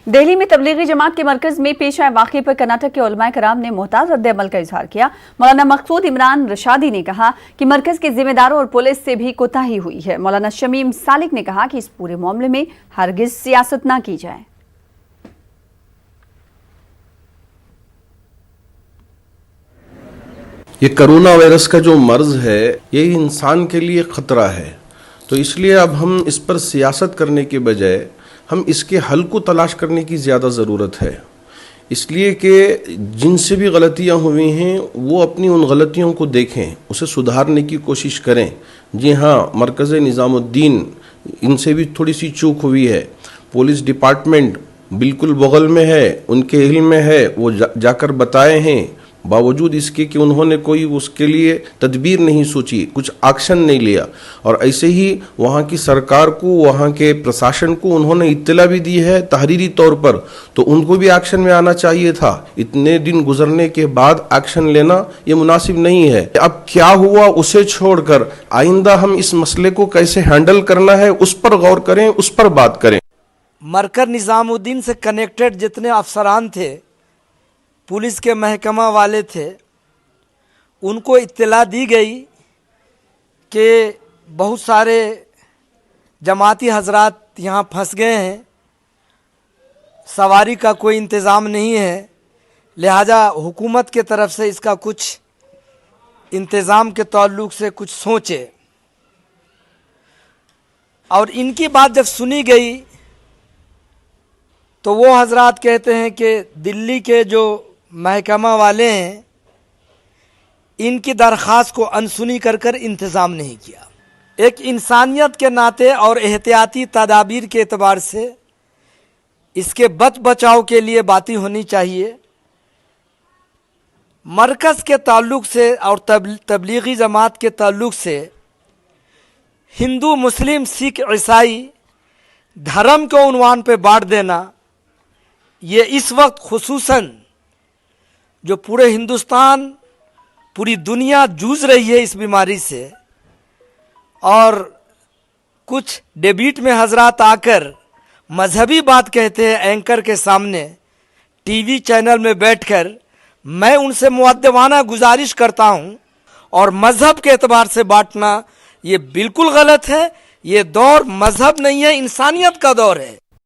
دہلی میں تبلیغی جماعت کے مرکز میں پیش آئے واقعے پر کرناٹک کے علماء کرام نے محتاط رد عمل کا اظہار کیا۔ مولانا مقصود عمران رشادی نے کہا کہ مرکز کے ذمہ داروں اور پولیس سے بھی کوتاہی ہوئی ہے۔ مولانا شمیم سالک نے کہا کہ اس پورے معاملے میں ہرگز سیاست نہ کی جائے۔ یہ کرونا وائرس کا جو مرض ہے یہ انسان کے لیے خطرہ ہے، تو اس لیے اب ہم اس پر سیاست کرنے کے بجائے ہم اس کے حل کو تلاش کرنے کی زیادہ ضرورت ہے، اس لیے کہ جن سے بھی غلطیاں ہوئی ہیں وہ اپنی ان غلطیوں کو دیکھیں، اسے سدھارنے کی کوشش کریں۔ جی ہاں، مرکز نظام الدین ان سے بھی تھوڑی سی چوک ہوئی ہے، پولیس ڈپارٹمنٹ بالکل بغل میں ہے، ان کے علم میں ہے، وہ جا کر بتائے ہیں، باوجود اس کے کہ انہوں نے کوئی اس کے لیے تدبیر نہیں سوچی، کچھ ایکشن نہیں لیا، اور ایسے ہی وہاں کی سرکار کو، وہاں کے پرشاسن کو انہوں نے اطلاع بھی دی ہے تحریری طور پر، تو ان کو بھی ایکشن میں آنا چاہیے تھا۔ اتنے دن گزرنے کے بعد ایکشن لینا یہ مناسب نہیں ہے۔ اب کیا ہوا اسے چھوڑ کر آئندہ ہم اس مسئلے کو کیسے ہینڈل کرنا ہے اس پر غور کریں، اس پر بات کریں۔ مرکز نظام الدین سے کنیکٹڈ جتنے افسران تھے، پولیس کے محکمہ والے تھے، ان کو اطلاع دی گئی کہ بہت سارے جماعتی حضرات یہاں پھنس گئے ہیں، سواری کا کوئی انتظام نہیں ہے، لہذا حکومت کے طرف سے اس کا کچھ انتظام کے تعلق سے کچھ سوچے۔ اور ان کی بات جب سنی گئی تو وہ حضرات کہتے ہیں کہ دلی کے جو محکمہ والے ہیں ان کی درخواست کو انسنی کر انتظام نہیں کیا۔ ایک انسانیت کے ناطے اور احتیاطی تدابیر کے اعتبار سے اس کے بچاؤ کے لیے باتیں ہونی چاہیے۔ مرکز کے تعلق سے اور تبلیغی جماعت کے تعلق سے ہندو، مسلم، سکھ، عیسائی دھرم کو عنوان پہ بانٹ دینا، یہ اس وقت خصوصاً جو پورے ہندوستان، پوری دنیا جوجھ رہی ہے اس بیماری سے، اور کچھ ڈیبیٹ میں حضرات آ کر مذہبی بات کہتے ہیں اینکر کے سامنے ٹی وی چینل میں بیٹھ کر، میں ان سے مؤدبانہ گزارش کرتا ہوں، اور مذہب کے اعتبار سے بانٹنا یہ بالکل غلط ہے۔ یہ دور مذہب نہیں ہے، انسانیت کا دور ہے۔